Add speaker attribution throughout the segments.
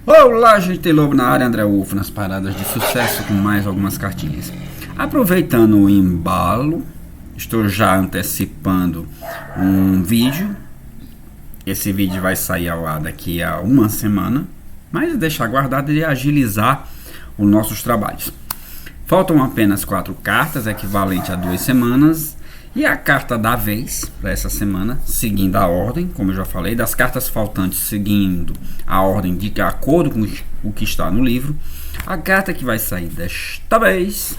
Speaker 1: Olá, gente lobo na área, André Wolf nas paradas de sucesso com mais algumas cartinhas. Aproveitando o embalo, estou já antecipando um vídeo. Esse vídeo vai sair ao ar daqui a uma semana, mas deixar guardado e agilizar os nossos trabalhos. Faltam apenas 4 cartas, equivalente a 2 semanas. E a carta da vez para essa semana, seguindo a ordem, como eu já falei, das cartas faltantes seguindo a ordem de acordo com o que está no livro. A carta que vai sair desta vez,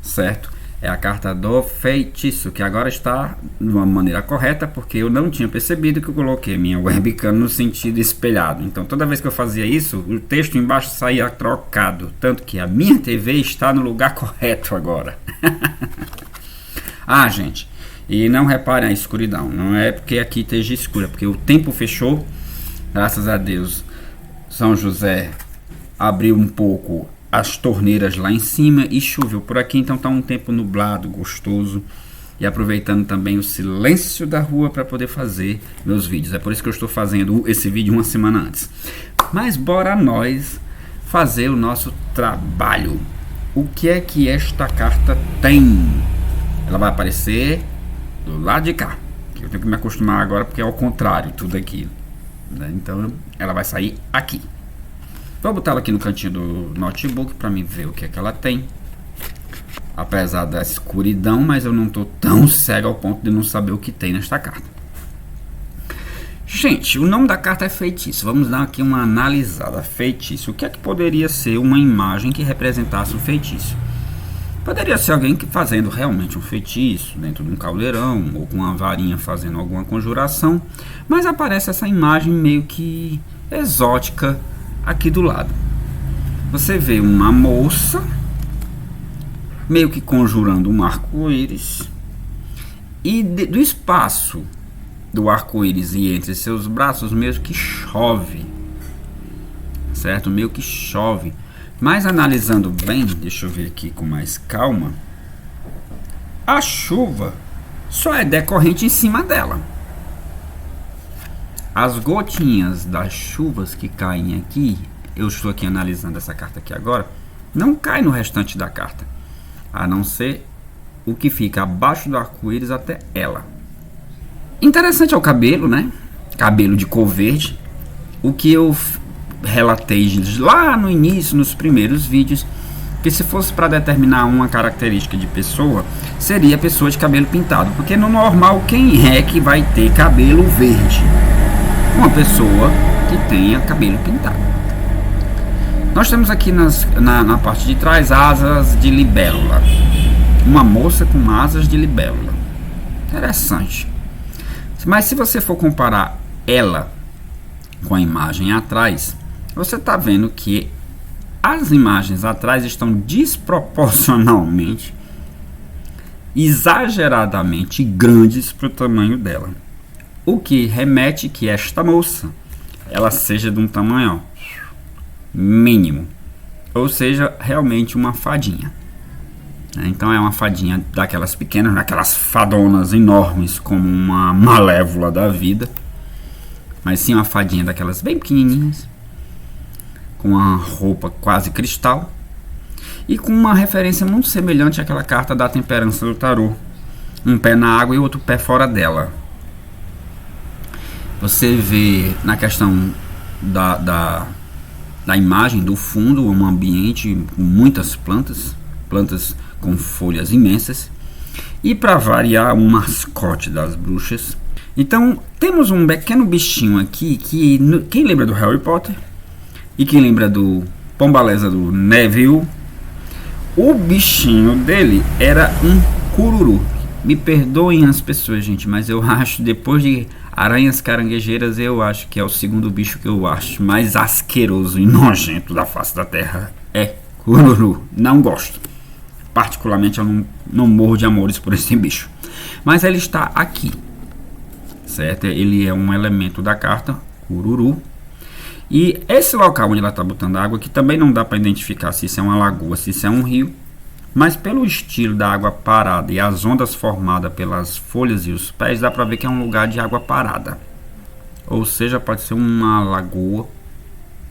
Speaker 1: certo? É a carta do feitiço, que agora está de uma maneira correta, porque eu não tinha percebido que eu coloquei minha webcam no sentido espelhado. Então toda vez que eu fazia isso, o texto embaixo saía trocado, tanto que a minha TV está no lugar correto agora. Ah, gente, e não reparem a escuridão, não é porque aqui esteja escura, porque o tempo fechou, graças a Deus. São José abriu um pouco as torneiras lá em cima e choveu por aqui, então está um tempo nublado, gostoso, e aproveitando também o silêncio da rua para poder fazer meus vídeos. É por isso que eu estou fazendo esse vídeo uma semana antes. Mas bora nós fazer o nosso trabalho. O que é que esta carta tem? Ela vai aparecer do lado de cá, que eu tenho que me acostumar agora porque é ao contrário tudo aqui, né? Então ela vai sair aqui. Vou botar ela aqui no cantinho do notebook para mim ver o que é que ela tem. Apesar da escuridão, mas eu não estou tão cego ao ponto de não saber o que tem nesta carta. Gente, o nome da carta é feitiço. Vamos dar aqui uma analisada. Feitiço. O que é que poderia ser uma imagem que representasse um feitiço? Poderia ser alguém que fazendo realmente um feitiço dentro de um caldeirão ou com uma varinha fazendo alguma conjuração, mas aparece essa imagem meio que exótica aqui do lado. Você vê uma moça meio que conjurando um arco-íris e do espaço do arco-íris e entre seus braços meio que chove, certo? Meio que chove. Mas analisando bem, deixa eu ver aqui com mais calma, a chuva só é decorrente em cima dela. As gotinhas das chuvas que caem aqui, eu estou aqui analisando essa carta aqui agora, não cai no restante da carta, a não ser o que fica abaixo do arco-íris até ela. Interessante é o cabelo, né? Cabelo de cor verde. O que eu relatei lá no início, nos primeiros vídeos, que se fosse para determinar uma característica de pessoa, seria pessoa de cabelo pintado, porque no normal quem é que vai ter cabelo verde? Uma pessoa que tenha cabelo pintado. Nós temos aqui na parte de trás asas de libélula, uma moça com asas de libélula. Interessante. Mas se você for comparar ela com a imagem atrás, você está vendo que as imagens atrás estão desproporcionalmente, exageradamente grandes para o tamanho dela. O que remete que esta moça, ela seja de um tamanho mínimo, ou seja, realmente uma fadinha. Então é uma fadinha daquelas pequenas, daquelas fadonas enormes como uma malévola da vida, mas sim uma fadinha daquelas bem pequenininhas, com uma roupa quase cristal e com uma referência muito semelhante àquela carta da temperança do tarô, um pé na água e outro pé fora dela. Você vê na questão da imagem do fundo um ambiente com muitas plantas com folhas imensas e, para variar, um mascote das bruxas. Então temos um pequeno bichinho aqui que quem lembra do Harry Potter e quem lembra do Pombaleza do Neville, o bichinho dele era um cururu. Me perdoem as pessoas, gente, mas eu acho, depois de aranhas caranguejeiras, eu acho que é o segundo bicho que eu acho mais asqueroso e nojento da face da terra. É cururu. Não gosto. Particularmente eu não morro de amores por esse bicho. Mas ele está aqui, certo? Ele é um elemento da carta, cururu. E esse local onde ela está botando água, que também não dá para identificar se isso é uma lagoa, se isso é um rio, mas pelo estilo da água parada e as ondas formadas pelas folhas e os pés, dá para ver que é um lugar de água parada. Ou seja, pode ser uma lagoa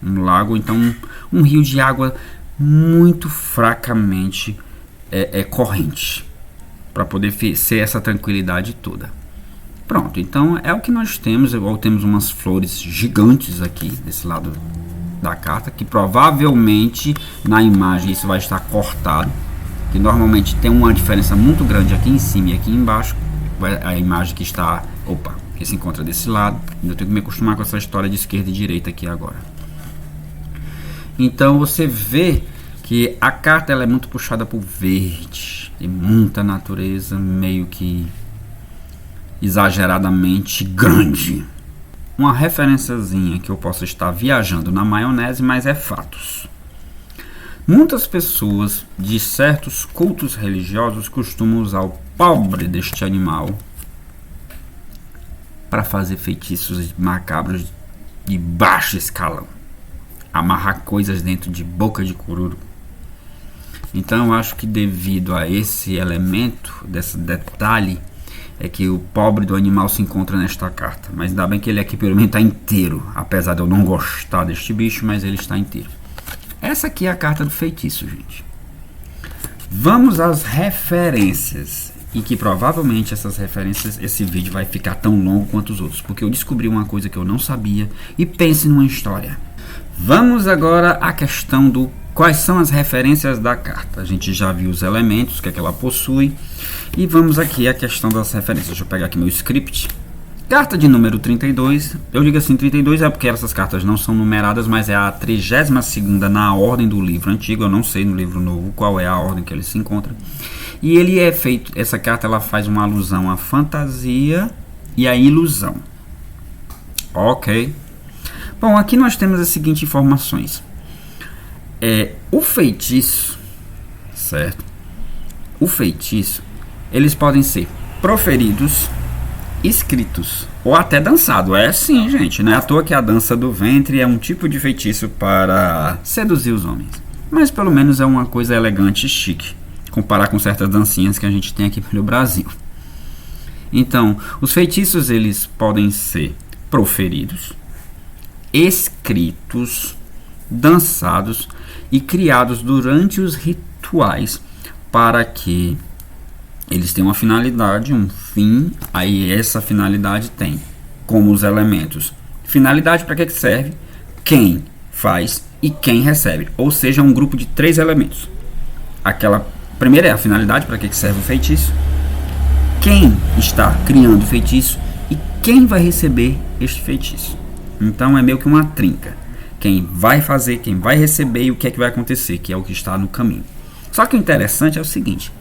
Speaker 1: um lago, então um rio de água muito fracamente corrente, para poder ser essa tranquilidade toda. Pronto, então é o que nós temos. Igual temos umas flores gigantes aqui desse lado da carta, que provavelmente na imagem isso vai estar cortado, que normalmente tem uma diferença muito grande aqui em cima e aqui embaixo. A imagem que está, que se encontra desse lado. Eu tenho que me acostumar com essa história de esquerda e direita aqui agora. Então você vê que a carta ela é muito puxada para o verde, tem muita natureza meio que exageradamente grande. Uma referenciazinha que eu posso estar viajando na maionese, mas é fatos. Muitas pessoas de certos cultos religiosos costumam usar o pobre deste animal para fazer feitiços macabros de baixo escalão, amarrar coisas dentro de boca de cururu. Então eu acho que devido a esse elemento, desse detalhe, é que o pobre do animal se encontra nesta carta. Mas ainda bem que ele aqui pelo menos está inteiro, apesar de eu não gostar deste bicho, mas ele está inteiro. Essa aqui é a carta do feitiço, gente. Vamos às referências. E que provavelmente essas referências, esse vídeo vai ficar tão longo quanto os outros, porque eu descobri uma coisa que eu não sabia. E pense numa história. Vamos agora à questão do quais são as referências da carta. A gente já viu os elementos que ela possui. E vamos aqui à questão das referências. Deixa eu pegar aqui meu script. Carta de número 32. Eu digo assim 32 é porque essas cartas não são numeradas, mas é a 32ª na ordem do livro antigo. Eu não sei no livro novo qual é a ordem que ele se encontra. E ele é feito, essa carta ela faz uma alusão à fantasia e à ilusão. Ok. Bom, aqui nós temos as seguintes informações. O feitiço, certo? O feitiço, eles podem ser proferidos, escritos ou até dançado. É sim, gente, não é à toa que a dança do ventre é um tipo de feitiço para seduzir os homens. Mas pelo menos é uma coisa elegante e chique, comparar com certas dancinhas que a gente tem aqui pelo Brasil. Então, os feitiços eles podem ser proferidos, escritos, dançados e criados durante os rituais para que eles tenham uma finalidade, um fim. Aí essa finalidade tem como os elementos. Finalidade para que serve? Quem faz e quem recebe. Ou seja, um grupo de 3 elementos. Aquela primeira é a finalidade, para que serve o feitiço. Quem está criando o feitiço e quem vai receber este feitiço. Então é meio que uma trinca. Quem vai fazer, quem vai receber e o que é que vai acontecer, que é o que está no caminho. Só que o interessante é o seguinte,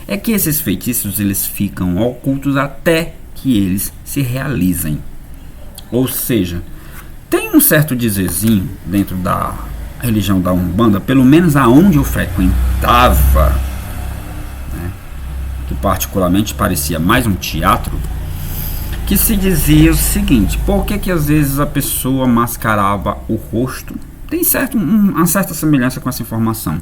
Speaker 1: é que esses feitiços eles ficam ocultos até que eles se realizem. Ou seja, tem um certo dizerzinho dentro da religião da Umbanda, pelo menos aonde eu frequentava, né, que particularmente parecia mais um teatro, que se dizia o seguinte: por que às vezes a pessoa mascarava o rosto? Tem uma certa semelhança com essa informação,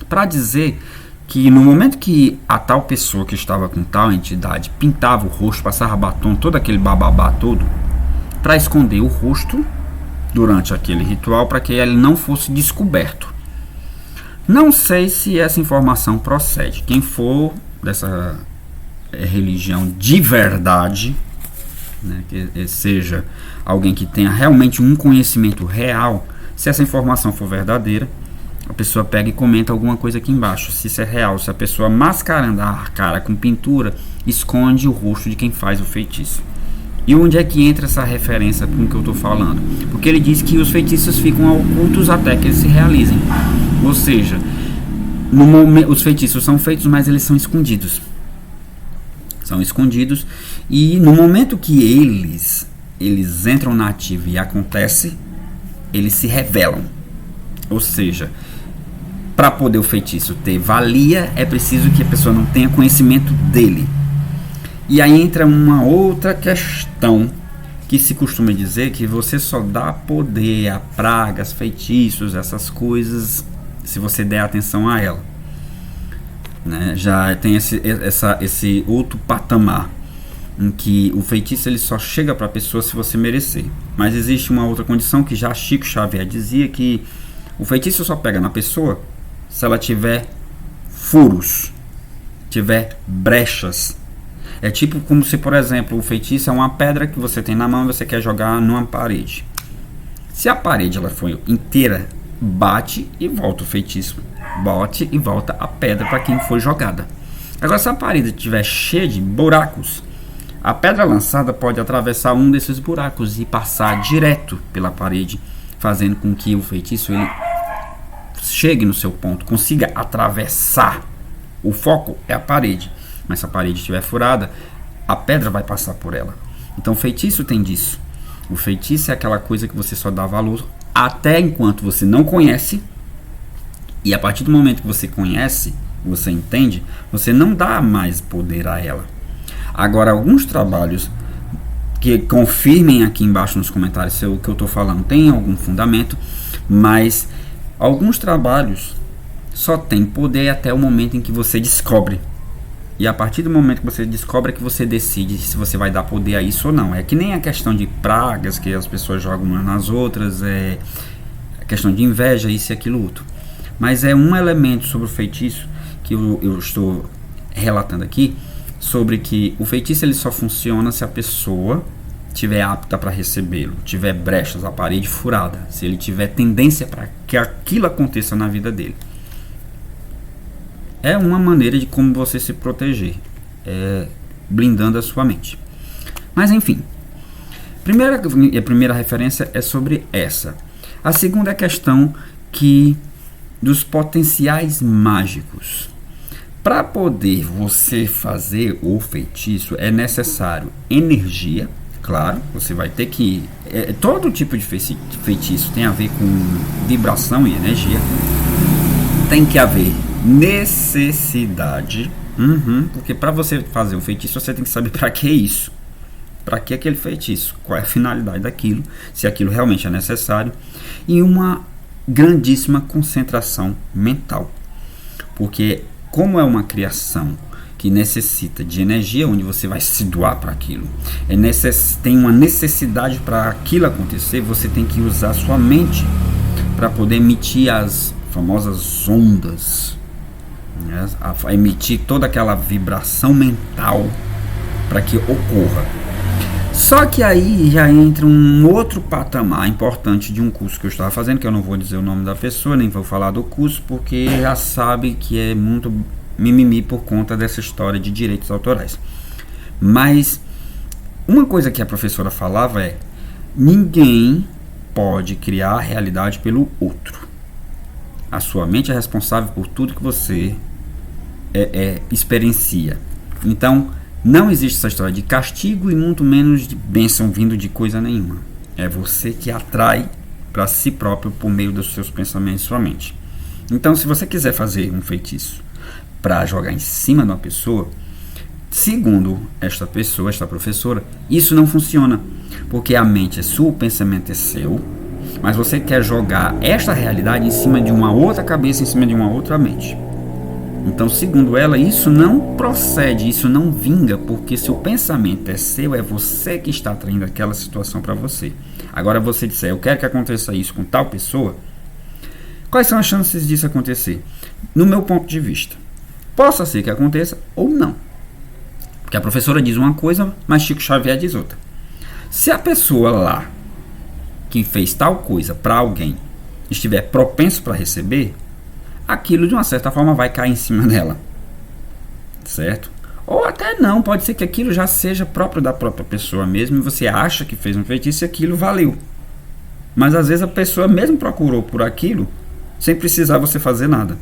Speaker 1: para dizer que no momento que a tal pessoa que estava com tal entidade pintava o rosto, passava batom, todo aquele bababá todo, para esconder o rosto durante aquele ritual, para que ele não fosse descoberto. Não sei se essa informação procede. Quem for dessa religião de verdade, né, que seja alguém que tenha realmente um conhecimento real, se essa informação for verdadeira, a pessoa pega e comenta alguma coisa aqui embaixo, se isso é real. Se a pessoa mascarando a cara com pintura esconde o rosto de quem faz o feitiço. E onde é que entra essa referência com o que eu estou falando? Porque ele diz que os feitiços ficam ocultos até que eles se realizem. Ou seja, no momento, os feitiços são feitos, mas eles são escondidos. São escondidos e no momento que eles entram na ativa e acontece, eles se revelam. Ou seja, para poder o feitiço ter valia, é preciso que a pessoa não tenha conhecimento dele. E aí entra uma outra questão que se costuma dizer que você só dá poder a pragas, feitiços, essas coisas, se você der atenção a ela, né? Já tem esse outro patamar em que o feitiço ele só chega para a pessoa se você merecer. Mas existe uma outra condição que já Chico Xavier dizia, que o feitiço só pega na pessoa se ela tiver furos, tiver brechas. É tipo como se, por exemplo, o feitiço é uma pedra que você tem na mão e você quer jogar numa parede. Se a parede ela for inteira, bate e volta o feitiço. Bate e volta a pedra para quem foi jogada. Agora, se a parede estiver cheia de buracos, a pedra lançada pode atravessar um desses buracos e passar direto pela parede, fazendo com que o feitiço ele chegue no seu ponto, consiga atravessar. O foco é a parede, mas se a parede estiver furada, a pedra vai passar por ela. Então o feitiço tem disso. O feitiço é aquela coisa que você só dá valor até enquanto você não conhece, e a partir do momento que você conhece, você entende, você não dá mais poder a ela. Agora, alguns trabalhos que confirmem aqui embaixo nos comentários se o que eu estou falando tem algum fundamento, mas alguns trabalhos só tem poder até o momento em que você descobre. E a partir do momento que você descobre é que você decide se você vai dar poder a isso ou não. É que nem a questão de pragas que as pessoas jogam umas nas outras, é a questão de inveja, isso e aquilo outro. Mas é um elemento sobre o feitiço que eu estou relatando aqui, sobre que o feitiço ele só funciona se a pessoa tiver apta para recebê-lo, tiver brechas, a parede furada, se ele tiver tendência para que aquilo aconteça na vida dele. É uma maneira de como você se proteger, blindando a sua mente. Mas enfim, a primeira referência é sobre essa. A segunda é a questão dos potenciais mágicos. Para poder você fazer o feitiço é necessário energia, claro, você vai ter que... todo tipo de feitiço tem a ver com vibração e energia. Tem que haver necessidade, porque para você fazer o feitiço você tem que saber para que isso, para que aquele feitiço, qual é a finalidade daquilo, se aquilo realmente é necessário, e uma grandíssima concentração mental, porque como é uma criação que necessita de energia, onde você vai se doar para aquilo, tem uma necessidade para aquilo acontecer, você tem que usar sua mente para poder emitir as famosas ondas, né? A emitir toda aquela vibração mental para que ocorra. Só que aí já entra um outro patamar importante de um curso que eu estava fazendo, que eu não vou dizer o nome da pessoa, nem vou falar do curso, porque já sabe que é muito mimimi por conta dessa história de direitos autorais. Mas uma coisa que a professora falava é: ninguém pode criar a realidade pelo outro. A sua mente é responsável por tudo que você experiencia. Então, não existe essa história de castigo e muito menos de bênção vindo de coisa nenhuma. É você que atrai para si próprio por meio dos seus pensamentos e sua mente. Então, se você quiser fazer um feitiço para jogar em cima de uma pessoa, segundo esta professora, isso não funciona, porque a mente é sua, o pensamento é seu, mas você quer jogar esta realidade em cima de uma outra cabeça, em cima de uma outra mente. Então, segundo ela, isso não procede, isso não vinga, porque se o pensamento é seu, é você que está atraindo aquela situação para você. Agora você disser: eu quero que aconteça isso com tal pessoa, quais são as chances disso acontecer? No meu ponto de vista, possa ser que aconteça ou não, porque a professora diz uma coisa, mas Chico Xavier diz outra. Se a pessoa lá que fez tal coisa para alguém estiver propenso para receber, aquilo de uma certa forma vai cair em cima dela, certo? Ou até não, pode ser que aquilo já seja próprio da própria pessoa mesmo, e você acha que fez um feitiço e aquilo valeu. Mas às vezes a pessoa mesmo procurou por aquilo sem precisar você fazer nada.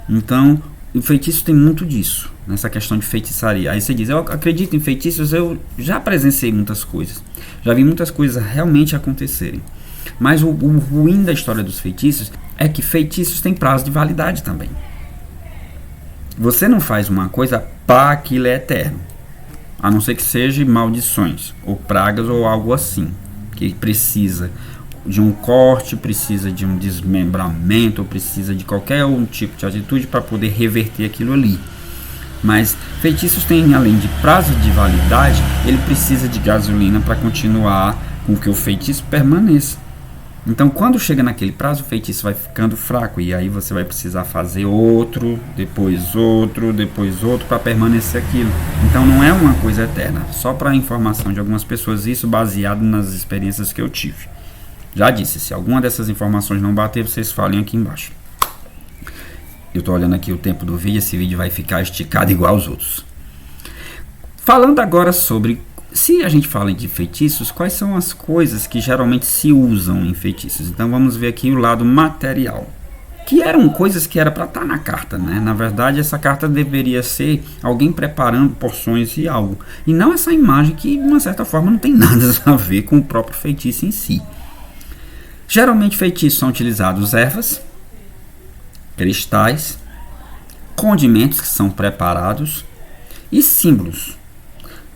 Speaker 1: Então o feitiço tem muito disso, nessa questão de feitiçaria. Aí você diz: eu acredito em feitiços, eu já presenciei muitas coisas, já vi muitas coisas realmente acontecerem. Mas o ruim da história dos feitiços é que feitiços têm prazo de validade também. Você não faz uma coisa para aquilo é eterno, a não ser que seja maldições ou pragas ou algo assim, que precisa de um corte, precisa de um desmembramento, ou precisa de qualquer um tipo de atitude para poder reverter aquilo ali. Mas feitiços têm, além de prazo de validade, ele precisa de gasolina para continuar com que o feitiço permaneça. Então, quando chega naquele prazo, o feitiço vai ficando fraco e aí você vai precisar fazer outro, depois outro para permanecer aquilo. Então, não é uma coisa eterna. Só para informação de algumas pessoas, isso baseado nas experiências que eu tive. Já disse, se alguma dessas informações não bater, vocês falem aqui embaixo. Eu estou olhando aqui o tempo do vídeo, esse vídeo vai ficar esticado igual aos outros. Falando agora sobre, se a gente fala de feitiços, quais são as coisas que geralmente se usam em feitiços? Então vamos ver aqui o lado material. Que eram coisas que era para estar na carta, né? Na verdade, essa carta deveria ser alguém preparando porções e algo. E não essa imagem que, de uma certa forma, não tem nada a ver com o próprio feitiço em si. Geralmente, feitiços são utilizados ervas, cristais, condimentos que são preparados e símbolos.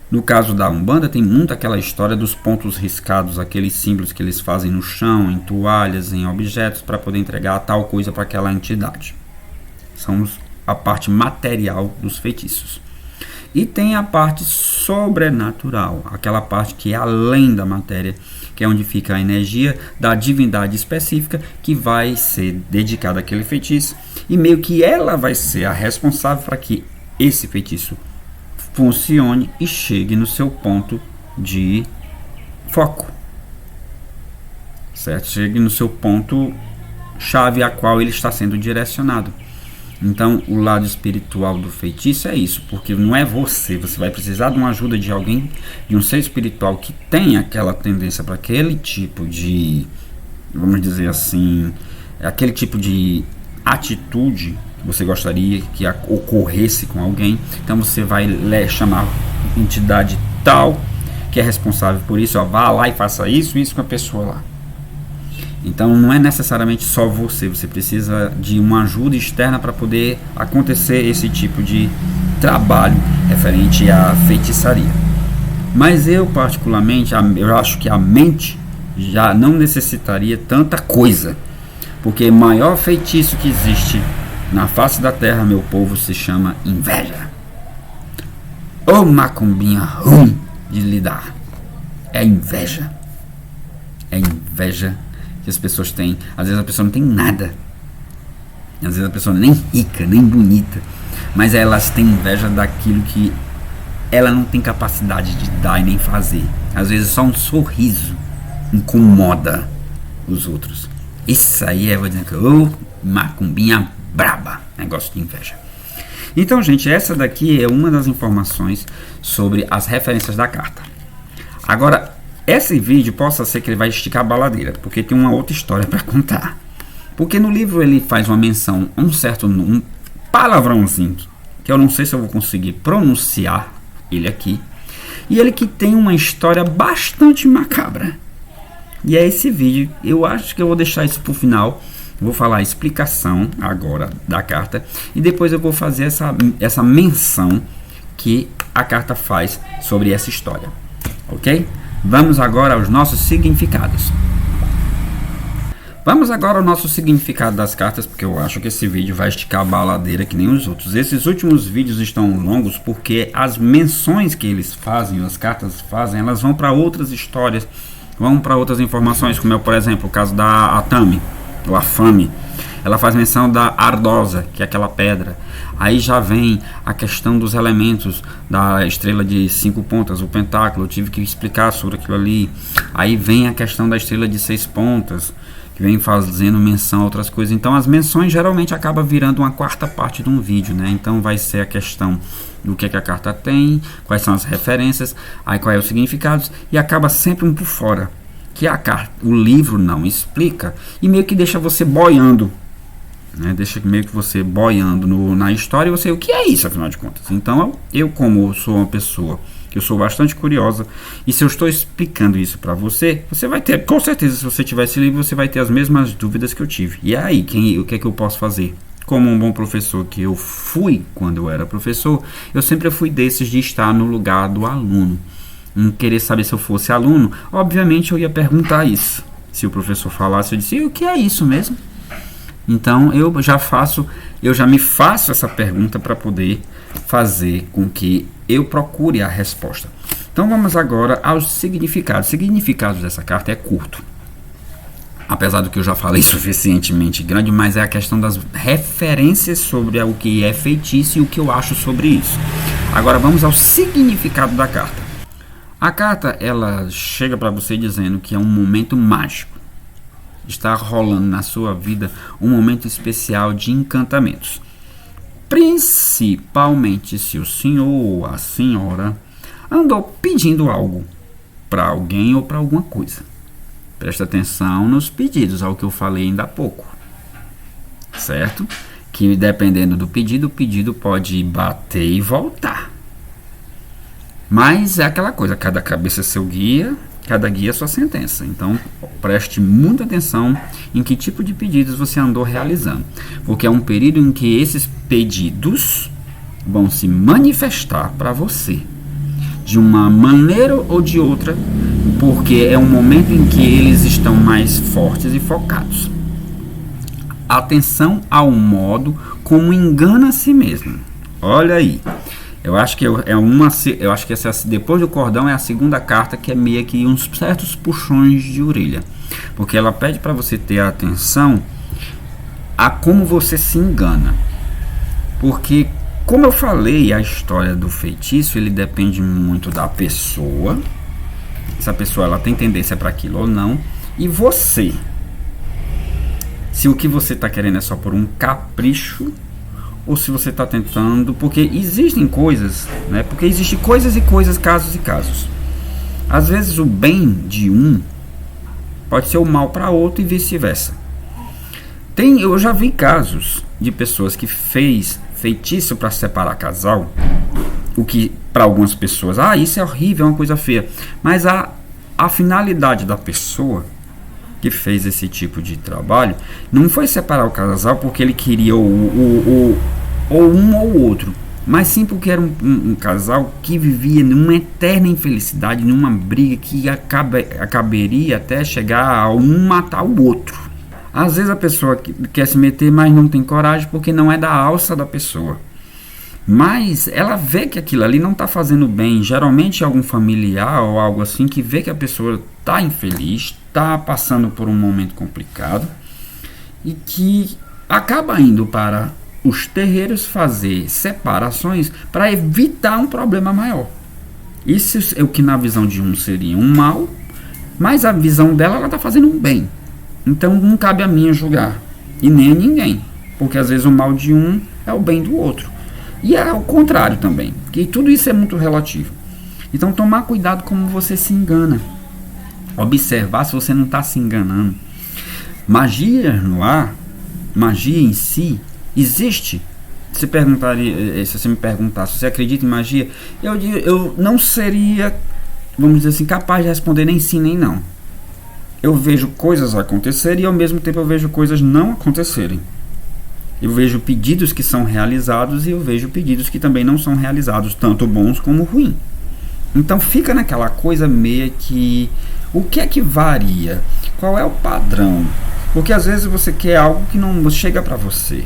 Speaker 1: No caso da Umbanda tem muito aquela história dos pontos riscados, aqueles símbolos que eles fazem no chão, em toalhas, em objetos para poder entregar tal coisa para aquela entidade. São a parte material dos feitiços. E tem a parte sobrenatural, aquela parte que é além da matéria, que é onde fica a energia da divindade específica que vai ser dedicada àquele feitiço e meio que ela vai ser a responsável para que esse feitiço funcione e chegue no seu ponto de foco, certo? Chegue no seu ponto chave a qual ele está sendo direcionado. Então, o lado espiritual do feitiço é isso, porque não é você vai precisar de uma ajuda de alguém, de um ser espiritual que tem aquela tendência para aquele tipo de, vamos dizer assim, aquele tipo de atitude que você gostaria que ocorresse com alguém. Então, você vai chamar entidade tal, que é responsável por isso, vá lá e faça isso com a pessoa lá. Então não é necessariamente só você precisa de uma ajuda externa para poder acontecer esse tipo de trabalho referente à feitiçaria. Mas eu particularmente, eu acho que a mente já não necessitaria tanta coisa, porque o maior feitiço que existe na face da terra, meu povo, se chama inveja. Ô macumbinha ruim de lidar, é inveja. É inveja que as pessoas têm. Às vezes a pessoa não tem nada, às vezes a pessoa nem rica, nem bonita, mas elas têm inveja daquilo que ela não tem capacidade de dar e nem fazer. Às vezes só um sorriso incomoda os outros. Isso aí vou dizer que macumbinha braba, negócio de inveja. Então, gente, essa daqui é uma das informações sobre as referências da carta. Agora, esse vídeo possa ser que ele vai esticar a baladeira, porque tem uma outra história para contar. Porque no livro ele faz uma menção a um palavrãozinho, que eu não sei se eu vou conseguir pronunciar ele aqui, e ele que tem uma história bastante macabra. E é esse vídeo, eu acho que eu vou deixar isso para o final. Vou falar a explicação agora da carta, e depois eu vou fazer essa menção que a carta faz sobre essa história, ok? Vamos agora aos nossos significados. Vamos agora ao nosso significado das cartas, porque eu acho que esse vídeo vai esticar a baladeira que nem os outros. Esses últimos vídeos estão longos porque as menções que eles fazem, as cartas fazem, elas vão para outras histórias, vão para outras informações, como é, por exemplo, o caso da Atami, ou Afame. Ela faz menção da ardosa, que é aquela pedra. Aí já vem a questão dos elementos da estrela de 5 pontas, o pentáculo. Eu tive que explicar sobre aquilo ali. Aí vem a questão da estrela de 6 pontas, que vem fazendo menção a outras coisas. Então as menções geralmente acabam virando uma quarta parte de um vídeo, né? Então vai ser a questão do que a carta tem, quais são as referências, aí qual é o significado, e acaba sempre um por fora, que a carta, o livro não explica e meio que deixa você boiando, né? Deixa meio que você boiando na história, e você, o que é isso afinal de contas? Então eu como sou uma pessoa que eu sou bastante curiosa, e se eu estou explicando isso para você, você vai ter, com certeza, se você tiver esse livro, você vai ter as mesmas dúvidas que eu tive. E aí, o que é que eu posso fazer? Como um bom professor que eu fui quando eu era professor, eu sempre fui desses de estar no lugar do aluno. Não querer saber se eu fosse aluno, obviamente eu ia perguntar isso. Se o professor falasse, eu disse, e o que é isso mesmo? Então eu já me faço essa pergunta para poder fazer com que eu procure a resposta. Então vamos agora aos significados. O significado dessa carta é curto, apesar do que eu já falei suficientemente grande, mas é a questão das referências sobre o que é feitiço e o que eu acho sobre isso. Agora vamos ao significado da carta. A carta, ela chega para você dizendo que é um momento mágico. Está rolando na sua vida um momento especial de encantamentos. Principalmente se o senhor ou a senhora andou pedindo algo para alguém ou para alguma coisa. Presta atenção nos pedidos, ao que eu falei ainda há pouco. Certo? Que dependendo do pedido, o pedido pode bater e voltar. Mas é aquela coisa, cada cabeça é seu guia, cada guia é sua sentença. Então preste muita atenção em que tipo de pedidos você andou realizando. Porque é um período em que esses pedidos vão se manifestar para você. De uma maneira ou de outra, porque é um momento em que eles estão mais fortes e focados. Atenção ao modo como engana a si mesmo. Olha aí. Eu acho que essa, depois do cordão, é a segunda carta, que é meio que uns certos puxões de orelha. Porque ela pede para você ter atenção a como você se engana. Porque, como eu falei, a história do feitiço, ele depende muito da pessoa. Se a pessoa ela tem tendência para aquilo ou não. E você. Se o que você está querendo é só por um capricho, ou se você está tentando, porque existem coisas, né? Porque existem coisas e coisas, casos e casos. Às vezes o bem de um pode ser o mal para outro e vice-versa. Eu já vi casos de pessoas que fez feitiço para separar casal, o que para algumas pessoas, isso é horrível, é uma coisa feia. Mas a finalidade da pessoa que fez esse tipo de trabalho não foi separar o casal porque ele queria ou um ou o outro, mas sim porque era um casal que vivia numa eterna infelicidade, numa briga que acabaria até chegar a um matar o outro. Às vezes a pessoa quer se meter, mas não tem coragem porque não é da alça da pessoa. Mas ela vê que aquilo ali não está fazendo bem. Geralmente é algum familiar ou algo assim que vê que a pessoa está infeliz, está passando por um momento complicado e que acaba indo para os terreiros fazer separações para evitar um problema maior. Isso é o que na visão de um seria um mal, mas a visão dela, ela está fazendo um bem. Então não cabe a mim julgar, e nem a ninguém, porque às vezes o mal de um é o bem do outro. E é o contrário também, que tudo isso é muito relativo. Então tomar cuidado como você se engana. Observar se você não está se enganando. Magia no ar, magia em si, existe. Se você me perguntasse se você acredita em magia, eu não seria, vamos dizer assim, capaz de responder nem sim nem não. Eu vejo coisas acontecerem e ao mesmo tempo eu vejo coisas não acontecerem. Eu vejo pedidos que são realizados e eu vejo pedidos que também não são realizados, tanto bons como ruins. Então fica naquela coisa meio que o que é que varia? Qual é o padrão? Porque às vezes você quer algo que não chega para você.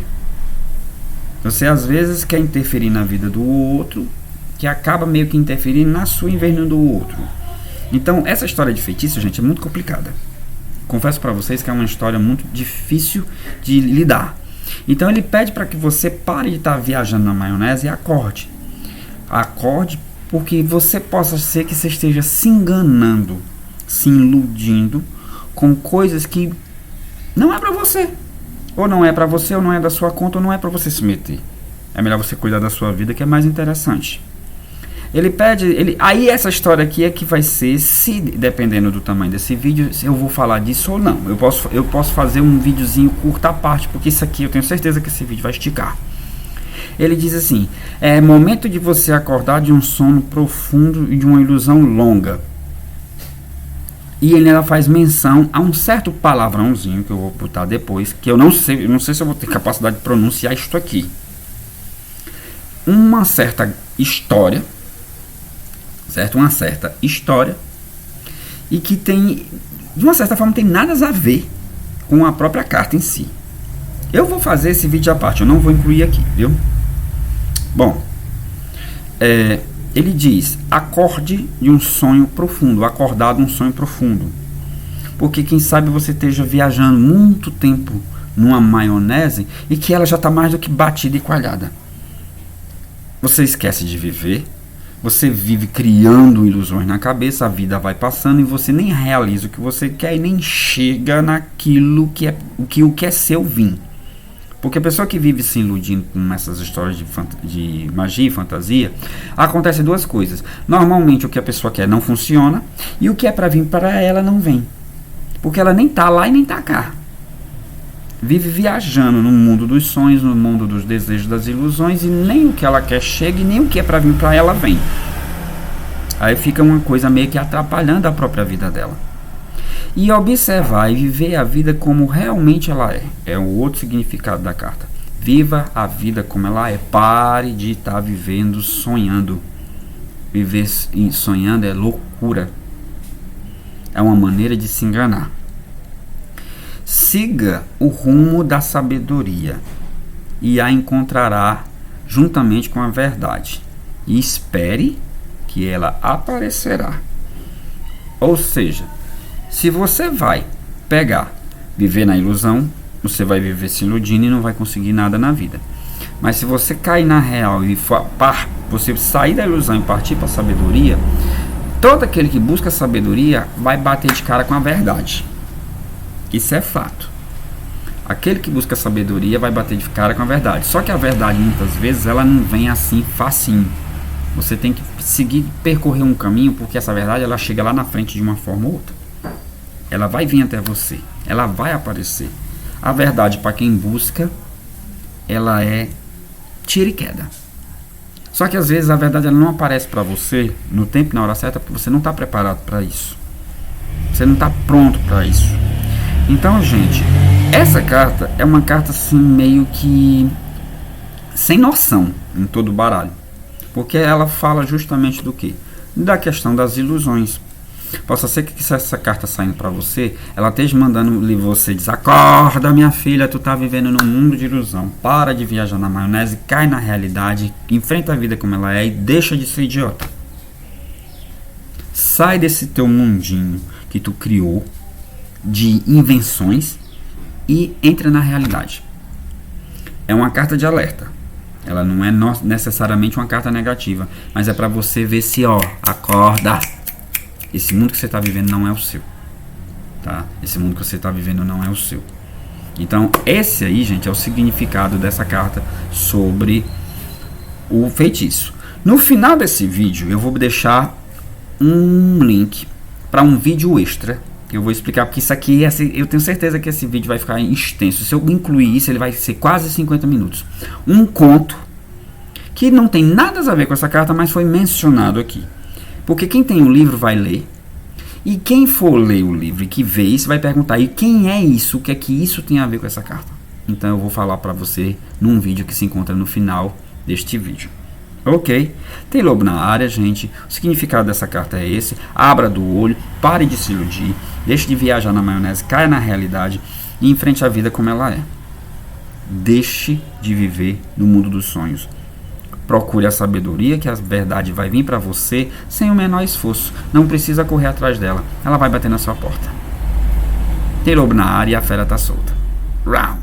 Speaker 1: Você às vezes quer interferir na vida do outro, que acaba meio que interferindo na sua em vez do outro. Então essa história de feitiço, gente, é muito complicada. Confesso para vocês que é uma história muito difícil de lidar. Então ele pede para que você pare de estar viajando na maionese e acorde. Acorde porque você possa ser que você esteja se enganando, se iludindo com coisas que não é para você. Ou não é para você, ou não é da sua conta, ou não é para você se meter. É melhor você cuidar da sua vida, que é mais interessante. Ele pede, aí essa história aqui é que vai ser, se dependendo do tamanho desse vídeo, se eu vou falar disso ou não. Eu posso fazer um videozinho curto à parte, porque isso aqui eu tenho certeza que esse vídeo vai esticar. Ele diz assim: é momento de você acordar de um sono profundo e de uma ilusão longa. E ela faz menção a um certo palavrãozinho que eu vou botar depois, que eu não sei se eu vou ter capacidade de pronunciar isto aqui. Uma certa história, certo? Uma certa história, e que tem, de uma certa forma, tem nada a ver com a própria carta em si. Eu vou fazer esse vídeo à parte, eu não vou incluir aqui, viu? Bom, ele diz, acorde de um sonho profundo, acordar de um sonho profundo. Porque quem sabe você esteja viajando muito tempo numa maionese e que ela já está mais do que batida e coalhada. Você esquece de viver, você vive criando ilusões na cabeça, a vida vai passando e você nem realiza o que você quer e nem chega naquilo que o que é seu vir. Porque a pessoa que vive se iludindo com essas histórias de magia e fantasia, acontece duas coisas. Normalmente o que a pessoa quer não funciona e o que é para vir para ela não vem. Porque ela nem tá lá e nem tá cá. Vive viajando no mundo dos sonhos, no mundo dos desejos, das ilusões, e nem o que ela quer chega e nem o que é para vir para ela vem. Aí fica uma coisa meio que atrapalhando a própria vida dela. E observar e viver a vida como realmente ela é. É o outro significado da carta. Viva a vida como ela é. Pare de estar vivendo sonhando. Viver sonhando é loucura. É uma maneira de se enganar. Siga o rumo da sabedoria e a encontrará juntamente com a verdade. E espere que ela aparecerá. Ou seja, se você vai viver na ilusão, você vai viver se iludindo e não vai conseguir nada na vida. Mas se você cair na real e você sair da ilusão e partir para a sabedoria, todo aquele que busca sabedoria vai bater de cara com a verdade. Isso é fato. Aquele que busca sabedoria vai bater de cara com a verdade. Só que a verdade, muitas vezes, ela não vem assim facinho. Você tem que percorrer um caminho, porque essa verdade ela chega lá na frente de uma forma ou outra. Ela vai vir até você. Ela vai aparecer. A verdade, para quem busca, ela é tira e queda. Só que às vezes a verdade ela não aparece para você no tempo e na hora certa, porque você não está preparado para isso. Você não está pronto para isso. Então, gente, essa carta é uma carta assim meio que sem noção em todo o baralho. Porque ela fala justamente do quê? Da questão das ilusões. Possa ser que se essa carta saindo para você, ela esteja mandando você dizer, acorda minha filha, tu tá vivendo num mundo de ilusão, para de viajar na maionese, cai na realidade, enfrenta a vida como ela é e deixa de ser idiota. Sai desse teu mundinho que tu criou de invenções e entra na realidade. É uma carta de alerta. Ela não é necessariamente uma carta negativa, mas é para você ver se, acorda. Esse mundo que você está vivendo não é o seu, tá? Esse mundo que você está vivendo não é o seu. Então, esse aí, gente, é o significado dessa carta sobre o feitiço. No final desse vídeo, eu vou deixar um link para um vídeo extra. Eu vou explicar, porque isso aqui, eu tenho certeza que esse vídeo vai ficar extenso. Se eu incluir isso, ele vai ser quase 50 minutos. Um conto que não tem nada a ver com essa carta, mas foi mencionado aqui. Porque quem tem o livro vai ler, e quem for ler o livro e que vê isso vai perguntar, e quem é isso? O que é que isso tem a ver com essa carta? Então eu vou falar para você num vídeo que se encontra no final deste vídeo. Ok? Tem lobo na área, gente. O significado dessa carta é esse. Abra do olho, pare de se iludir, deixe de viajar na maionese, caia na realidade e enfrente a vida como ela é. Deixe de viver no mundo dos sonhos. Procure a sabedoria, que a verdade vai vir para você sem o menor esforço. Não precisa correr atrás dela. Ela vai bater na sua porta. Tem lobo na área e a fera tá solta. Round.